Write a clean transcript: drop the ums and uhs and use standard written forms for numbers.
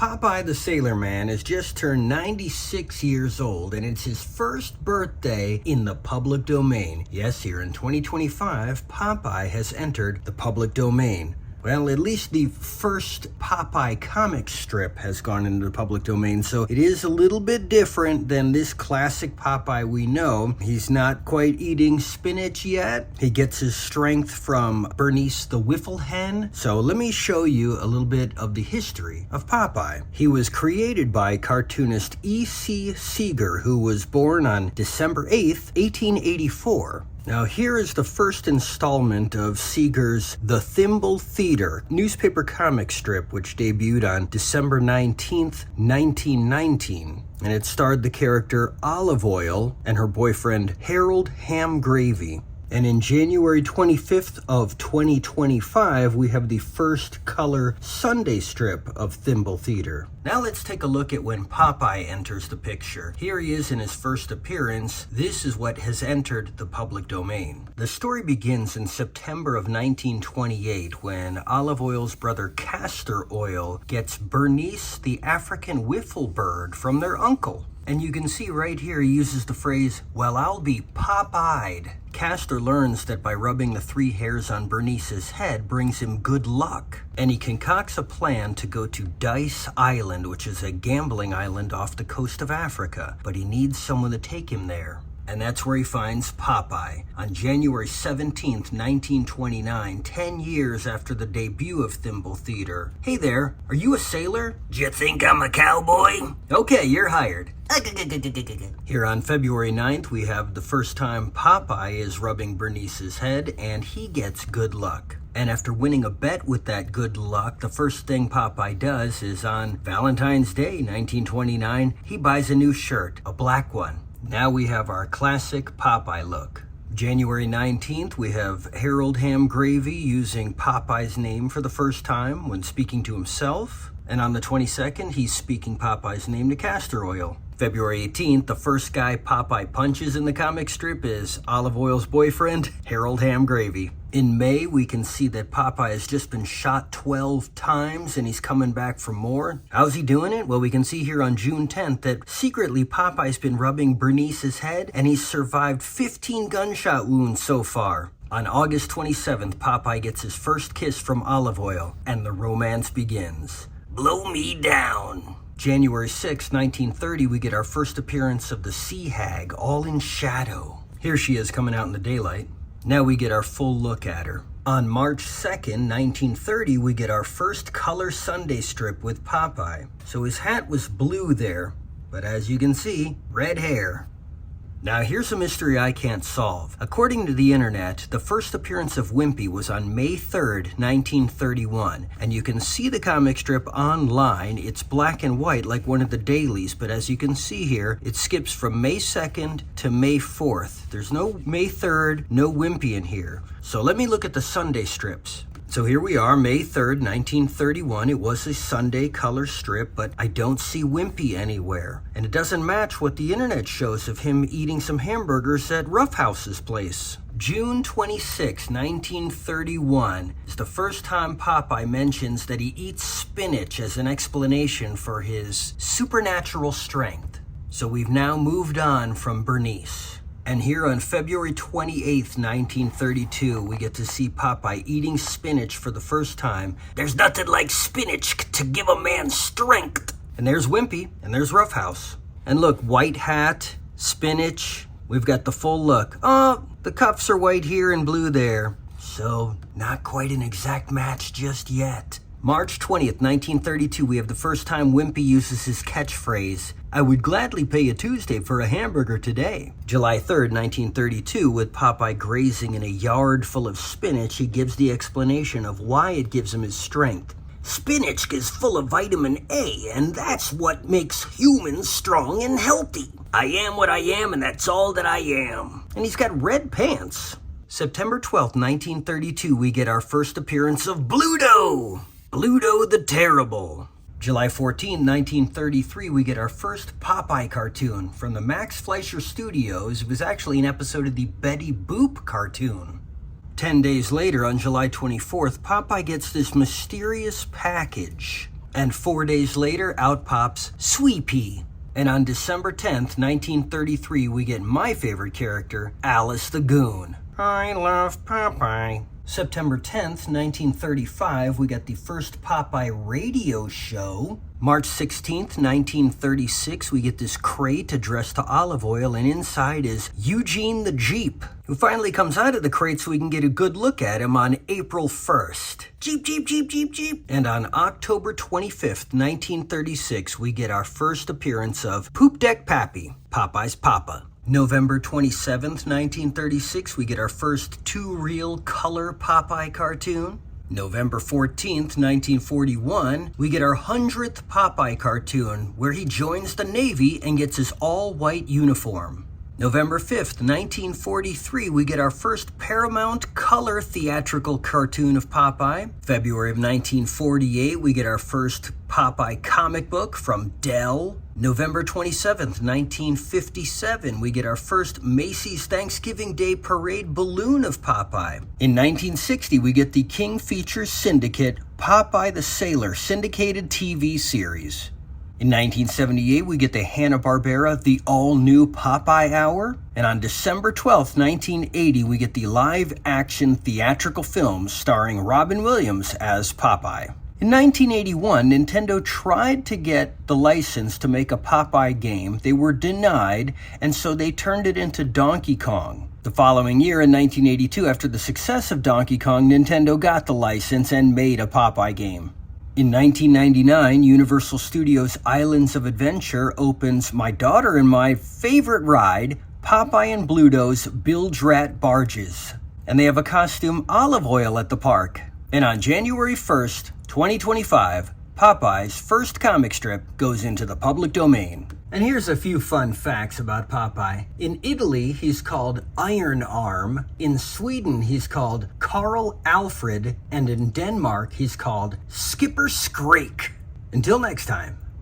Popeye the Sailor Man has just turned 96 years old, and it's his first birthday in the public domain. Yes, here in 2025, Popeye has entered the public domain. Well, at least the first Popeye comic strip has gone into the public domain, so it is a little bit different than this classic Popeye we know. He's not quite eating spinach yet. He gets his strength from Bernice the Wiffle Hen. So let me show you a little bit of the history of Popeye. He was created by cartoonist E.C. Seeger, who was born on December 8th, 1884. Now here is the first installment of Seeger's The Thimble Theater newspaper comic strip, which debuted on December 19th, 1919. And it starred the character Olive Oyl and her boyfriend Harold Ham Gravy. And in January 25th of 2025, we have the first color Sunday strip of Thimble Theater. Now let's take a look at when Popeye enters the picture. Here he is in his first appearance. This is what has entered the public domain. The story begins in September of 1928 when Olive Oyl's brother Castor Oyl gets Bernice the African wiffle bird from their uncle. And you can see right here he uses the phrase, "Well, I'll be pop-eyed." Castor learns that by rubbing the 3 hairs on Bernice's head brings him good luck. And he concocts a plan to go to Dice Island, which is a gambling island off the coast of Africa. But he needs someone to take him there. And that's where he finds Popeye. On January 17th, 1929, 10 years after the debut of Thimble Theater. Hey there, are you a sailor? D'you think I'm a cowboy? Okay, you're hired. Here on February 9th, we have the first time Popeye is rubbing Bernice's head, and he gets good luck. And after winning a bet with that good luck, the first thing Popeye does is on Valentine's Day, 1929, he buys a new shirt, a black one. Now we have our classic Popeye look. January 19th, we have Harold Ham Gravy using Popeye's name for the first time when speaking to himself. And on the 22nd, he's speaking Popeye's name to Castor Oyl. February 18th, the first guy Popeye punches in the comic strip is Olive Oyl's boyfriend, Harold Ham Gravy. In May, we can see that Popeye has just been shot 12 times and he's coming back for more. How's he doing it? Well, we can see here on June 10th that secretly Popeye's been rubbing Bernice's head and he's survived 15 gunshot wounds so far. On August 27th, Popeye gets his first kiss from Olive Oyl and the romance begins. Blow me down. January 6, 1930, we get our first appearance of the Sea Hag, all in shadow. Here she is coming out in the daylight. Now we get our full look at her. On March 2nd, 1930, we get our first color Sunday strip with Popeye. So his hat was blue there, but as you can see, red hair. Now here's a mystery I can't solve. According to the internet, the first appearance of Wimpy was on May 3rd, 1931. And you can see the comic strip online. It's black and white like one of the dailies, but as you can see here, it skips from May 2nd to May 4th. There's no May 3rd, no Wimpy in here. So let me look at the Sunday strips. So here we are, May 3rd, 1931. It was a Sunday color strip, but I don't see Wimpy anywhere. And it doesn't match what the internet shows of him eating some hamburgers at Roughhouse's place. June 26, 1931 is the first time Popeye mentions that he eats spinach as an explanation for his supernatural strength. So we've now moved on from Bernice. And here on February 28th, 1932, we get to see Popeye eating spinach for the first time. There's nothing like spinach to give a man strength. And there's Wimpy, and there's Roughhouse. And look, white hat, spinach, we've got the full look. Oh, the cuffs are white here and blue there. So, not quite an exact match just yet. March 20th, 1932, we have the first time Wimpy uses his catchphrase, "I would gladly pay a Tuesday for a hamburger today." July 3rd, 1932, with Popeye grazing in a yard full of spinach, he gives the explanation of why it gives him his strength. Spinach is full of vitamin A, and that's what makes humans strong and healthy. I am what I am, and that's all that I am. And he's got red pants. September 12th, 1932, we get our first appearance of Bluto. Bluto the Terrible. July 14, 1933, we get our first Popeye cartoon from the Max Fleischer Studios. It was actually an episode of the Betty Boop cartoon. 10 days later, on July 24th, Popeye gets this mysterious package. And 4 days later, out pops Sweet Pea. And on December 10th, 1933, we get my favorite character, Alice the Goon. I love Popeye. September 10th, 1935, we got the first Popeye radio show. March 16th, 1936, we get this crate addressed to olive oil, and inside is Eugene the Jeep, who finally comes out of the crate so we can get a good look at him on April 1st. Jeep, Jeep, Jeep, Jeep, Jeep. And on October 25th, 1936, we get our first appearance of Poop Deck Pappy, Popeye's Papa. November 27th, 1936, we get our first two-reel color Popeye cartoon. November 14th, 1941, we get our 100th Popeye cartoon, where he joins the Navy and gets his all-white uniform. November 5th, 1943, we get our first Paramount color theatrical cartoon of Popeye. February of 1948, we get our first Popeye comic book from Dell. November 27th, 1957, we get our first Macy's Thanksgiving Day Parade balloon of Popeye. In 1960, we get the King Features Syndicate Popeye the Sailor syndicated TV series. In 1978, we get the Hanna-Barbera The All-New Popeye Hour. And on December 12th, 1980, we get the live-action theatrical film starring Robin Williams as Popeye. In 1981, Nintendo tried to get the license to make a Popeye game. They were denied, and so they turned it into Donkey Kong. The following year, in 1982, after the success of Donkey Kong, Nintendo got the license and made a Popeye game. In 1999, Universal Studios' Islands of Adventure opens my daughter and my favorite ride, Popeye and Bluto's Bilge Rat Barges. And they have a costume olive oil at the park. And on January 1st, 2025, Popeye's first comic strip goes into the public domain. And here's a few fun facts about Popeye. In Italy, he's called Iron Arm. In Sweden, he's called Karl Alfred. And in Denmark, he's called Skipper Skrake. Until next time.